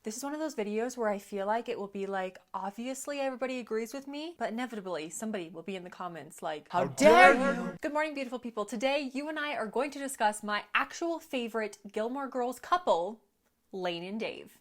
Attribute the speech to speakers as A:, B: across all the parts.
A: This is one of those videos where I feel like it will be like, obviously everybody agrees with me, but inevitably somebody will be in the comments like, how dare you? Good morning, beautiful people. Today, you and I are going to discuss my actual favorite Gilmore Girls couple, Lane and Dave.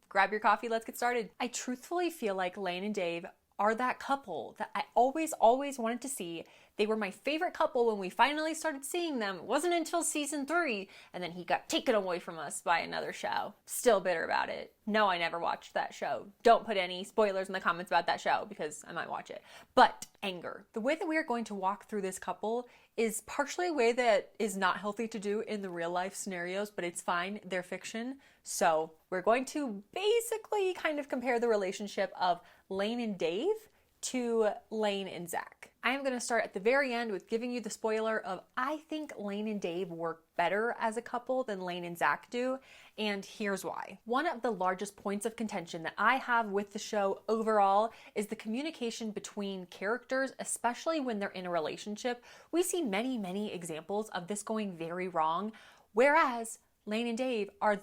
A: Grab your coffee, let's get started. I truthfully feel like Lane and Dave are that couple that I always wanted to see. They were my favorite couple when we finally started seeing them. It wasn't until season 3, and then he got taken away from us by another show. Still bitter about it. No, I never watched that show. Don't put any spoilers in the comments about that show because I might watch it. But anger. The way that we are going to walk through this couple is partially a way that is not healthy to do in the real life scenarios, but it's fine. They're fiction. So we're going to basically kind of compare the relationship of Lane and Dave to Lane and Zack. I am going to start at the very end with giving you the spoiler of I think Lane and Dave work better as a couple than Lane and Zack do, and here's why. One of the largest points of contention that I have with the show overall is the communication between characters, especially when they're in a relationship. We see many examples of this going very wrong, whereas Lane and Dave are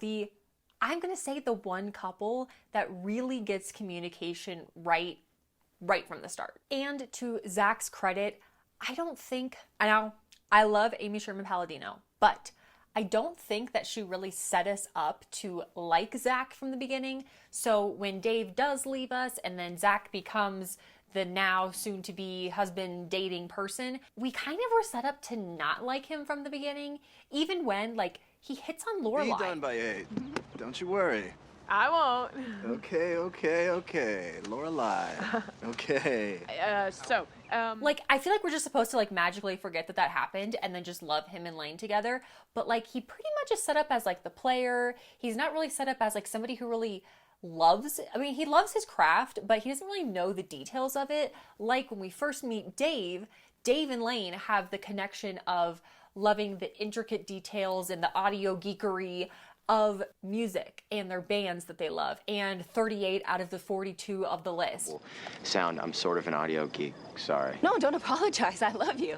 A: I'm going to say the one couple that really gets communication right from the start. And to Zack's credit, I know I love Amy Sherman-Palladino, but I don't think that she really set us up to like Zack from the beginning. So when Dave does leave us and then Zack becomes the now soon-to-be husband dating person, we kind of were set up to not like him from the beginning, even when he hits on Lorelai.
B: Be done by 8. Don't you worry.
C: I won't.
B: Okay. Lorelai. Okay.
A: I feel like we're just supposed to magically forget that happened and then just love him and Lane together. But he pretty much is set up as the player. He's not really set up as somebody who really loves, he loves his craft, but he doesn't really know the details of it. When we first meet Dave and Lane have the connection of loving the intricate details and the audio geekery of music and their bands that they love, and 38 out of the 42 of the list.
D: Well, sound, I'm sort of an audio geek, sorry.
C: No, don't apologize. I love you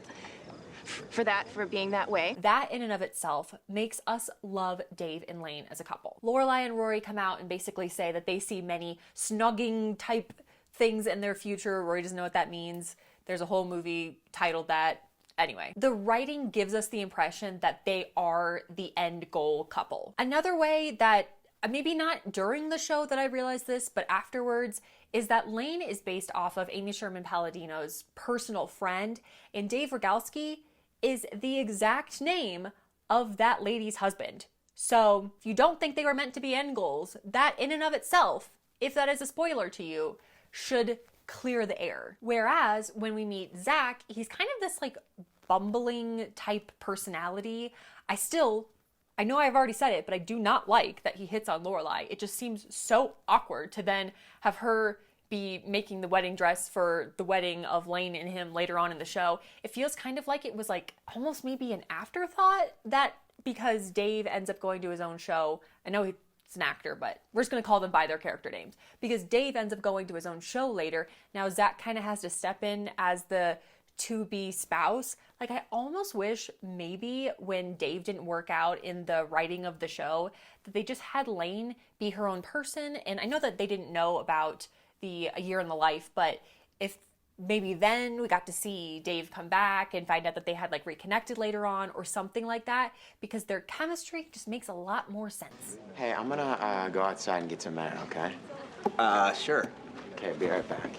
C: for being that way.
A: That in and of itself makes us love Dave and Lane as a couple. Lorelai and Rory come out and basically say that they see many snugging type things in their future. Rory doesn't know what that means. There's a whole movie titled that. Anyway, the writing gives us the impression that they are the end goal couple. Another way that, maybe not during the show that I realized this, but afterwards, is that Lane is based off of Amy Sherman-Palladino's personal friend, and Dave Rogalski is the exact name of that lady's husband. So if you don't think they were meant to be end goals, that in and of itself, if that is a spoiler to you, should clear the air. Whereas when we meet Zack, he's kind of this bumbling type personality. I know I've already said it, but I do not like that he hits on Lorelai. It just seems so awkward to then have her be making the wedding dress for the wedding of Lane and him later on in the show. It feels kind of like it was almost maybe an afterthought, that because Dave ends up going to his own show. I know he's an actor, but we're just going to call them by their character names. Because Dave ends up going to his own show later. Now Zack kind of has to step in as the to-be spouse. I almost wish maybe when Dave didn't work out in the writing of the show, that they just had Lane be her own person. And I know that they didn't know about the A Year in the Life, but if maybe then we got to see Dave come back and find out that they had reconnected later on or something like that, because their chemistry just makes a lot more sense.
D: Hey, I'm gonna go outside and get some men, okay?
B: Sure.
D: Okay, be right back.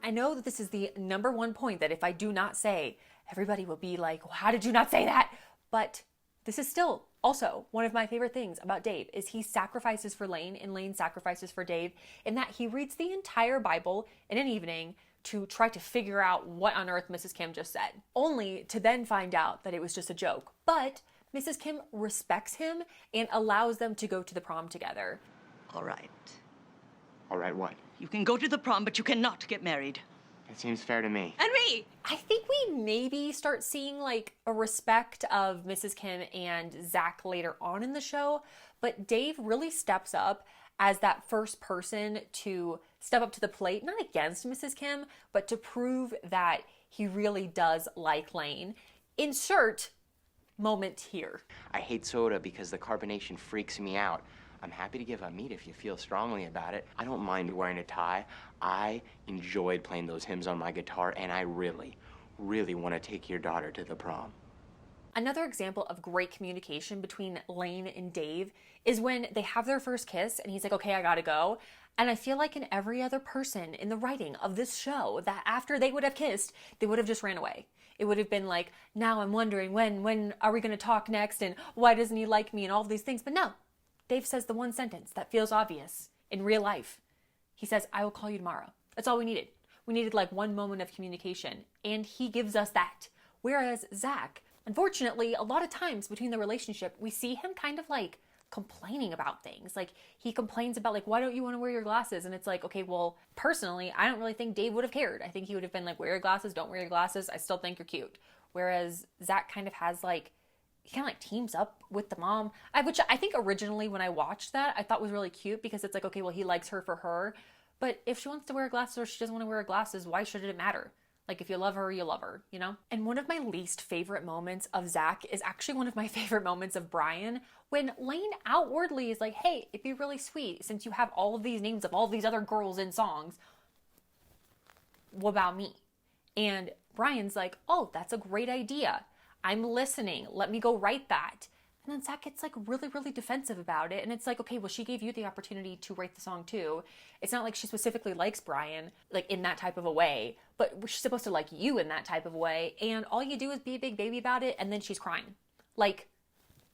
A: I know that this is the number one point that if I do not say, everybody will be like, well, how did you not say that? But this is still also one of my favorite things about Dave is he sacrifices for Lane and Lane sacrifices for Dave, in that he reads the entire Bible in an evening to try to figure out what on earth Mrs. Kim just said, only to then find out that it was just a joke. But Mrs. Kim respects him and allows them to go to the prom together.
E: All right.
D: All right, what?
E: You can go to the prom, but you cannot get married.
D: That seems fair to me.
E: And me!
A: I think we maybe start seeing a respect of Mrs. Kim and Zack later on in the show, but Dave really steps up as that first person to step up to the plate, not against Mrs. Kim, but to prove that he really does like Lane. Insert moment here.
D: I hate soda because the carbonation freaks me out. I'm happy to give up meat if you feel strongly about it. I don't mind wearing a tie. I enjoyed playing those hymns on my guitar, and I really, really want to take your daughter to the prom.
A: Another example of great communication between Lane and Dave is when they have their first kiss and he's like, okay, I gotta go. And I feel like in every other person in the writing of this show that after they would have kissed, they would have just ran away. It would have been like, now I'm wondering when are we gonna talk next and why doesn't he like me and all of these things. But no, Dave says the one sentence that feels obvious in real life. He says, I will call you tomorrow. That's all we needed. We needed like one moment of communication and he gives us that. Whereas Zack, unfortunately, a lot of times between the relationship, we see him kind of like complaining about things. Like he complains about like, why don't you want to wear your glasses? And it's like, okay, well, personally, I don't really think Dave would have cared. I think he would have been like, wear your glasses, don't wear your glasses. I still think you're cute. Whereas Zack kind of has like, he kind of like teams up with the mom, which I think originally when I watched that, I thought was really cute because it's like, okay, well, he likes her for her. But if she wants to wear glasses or she doesn't want to wear glasses, why should it matter? Like, if you love her, you love her, you know? And one of my least favorite moments of Zack is actually one of my favorite moments of Brian, when Lane outwardly is like, hey, it'd be really sweet since you have all of these names of all these other girls in songs. What about me? And Brian's like, oh, that's a great idea. I'm listening. Let me go write that. And then Zack gets like really, really defensive about it. And it's like, okay, well, she gave you the opportunity to write the song too. It's not like she specifically likes Brian, like in that type of a way, but she's supposed to like you in that type of a way. And all you do is be a big baby about it. And then she's crying. Like,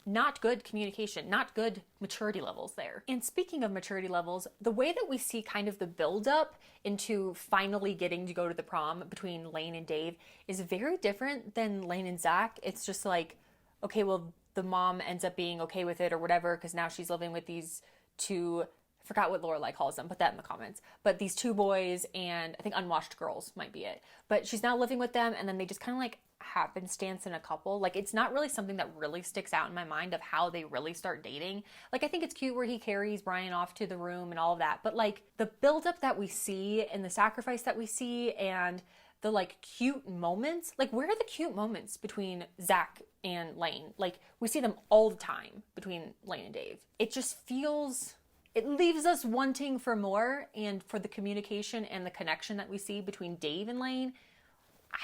A: not good communication, not good maturity levels there. And speaking of maturity levels, the way that we see kind of the buildup into finally getting to go to the prom between Lane and Dave is very different than Lane and Zack. It's just like, okay, well, the mom ends up being okay with it or whatever because now she's living with these two, I forgot what Lorelai calls them, put that in the comments, but these two boys and I think unwashed girls might be it. But she's now living with them and then they just kind of like happenstance in a couple. Like it's not really something that really sticks out in my mind of how they really start dating. Like I think it's cute where he carries Brian off to the room and all of that, but like the buildup that we see and the sacrifice that we see and the like cute moments, like where are the cute moments between Zack and Lane? Like we see them all the time between Lane and Dave. It just feels, it leaves us wanting for more, and for the communication and the connection that we see between Dave and Lane,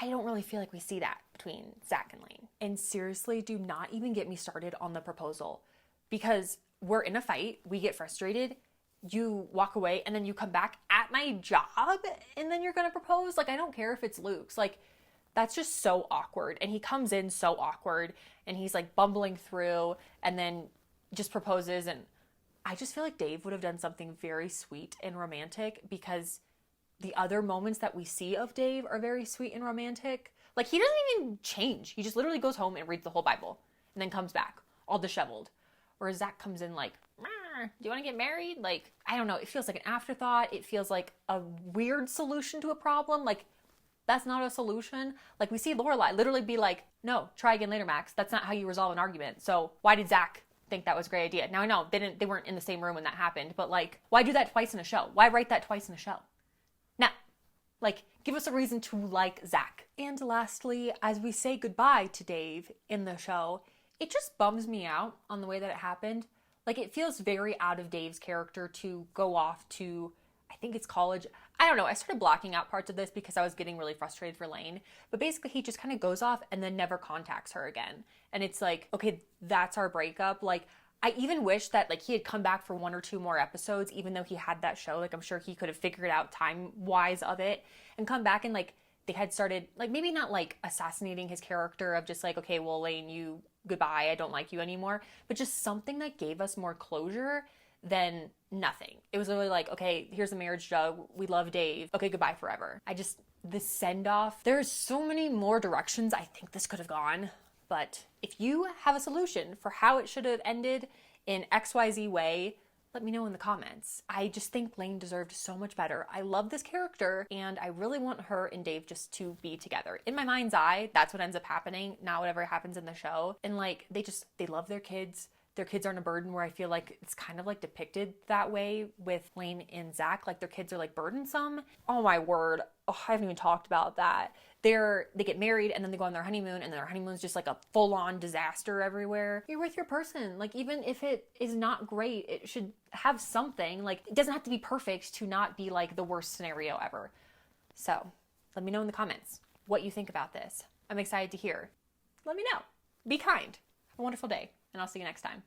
A: I don't really feel like we see that between Zack and Lane. And seriously, do not even get me started on the proposal because we're in a fight, we get frustrated, you walk away and then you come back at my job and then you're gonna propose. Like I don't care if it's Luke's, like that's just so awkward. And he comes in so awkward and he's like bumbling through and then just proposes. And I just feel like Dave would have done something very sweet and romantic because the other moments that we see of Dave are very sweet and romantic. Like he doesn't even change. He just literally goes home and reads the whole Bible and then comes back all disheveled. Whereas Zack comes in like, do you want to get married? Like, I don't know. It feels like an afterthought. It feels like a weird solution to a problem. Like, that's not a solution. Like, we see Lorelai literally be like, no, try again later, Max. That's not how you resolve an argument. So why did Zack think that was a great idea? Now, I know they weren't in the same room when that happened, but like, why do that twice in a show? Why write that twice in a show? Now, like, give us a reason to like Zack. And lastly, as we say goodbye to Dave in the show, it just bums me out on the way that it happened. Like, it feels very out of Dave's character to go off to, I think it's college. I don't know. I started blocking out parts of this because I was getting really frustrated for Lane. But basically, he just kind of goes off and then never contacts her again. And it's like, okay, that's our breakup. Like, I even wish that, like, he had come back for 1 or 2 more episodes, even though he had that show. Like, I'm sure he could have figured out time-wise of it and come back and, like, they had started, like, maybe not, like, assassinating his character of just, like, okay, well, Lane, you, goodbye, I don't like you anymore. But just something that gave us more closure than nothing. It was literally like, okay, here's a marriage jug. We love Dave. Okay, goodbye forever. The send-off, there's so many more directions I think this could have gone. But if you have a solution for how it should have ended in XYZ way, let me know in the comments. I just think Lane deserved so much better. I love this character and I really want her and Dave just to be together. In my mind's eye, that's what ends up happening, not whatever happens in the show. And like, they love their kids. their kids aren't a burden, where I feel like it's kind of like depicted that way with Lane and Zack. Like their kids are like burdensome. Oh my word. Oh, I haven't even talked about that. They get married and then they go on their honeymoon, and their honeymoon's just like a full-on disaster everywhere. You're with your person. Like even if it is not great, it should have something. Like it doesn't have to be perfect to not be like the worst scenario ever. So let me know in the comments what you think about this. I'm excited to hear. Let me know. Be kind. Have a wonderful day, and I'll see you next time.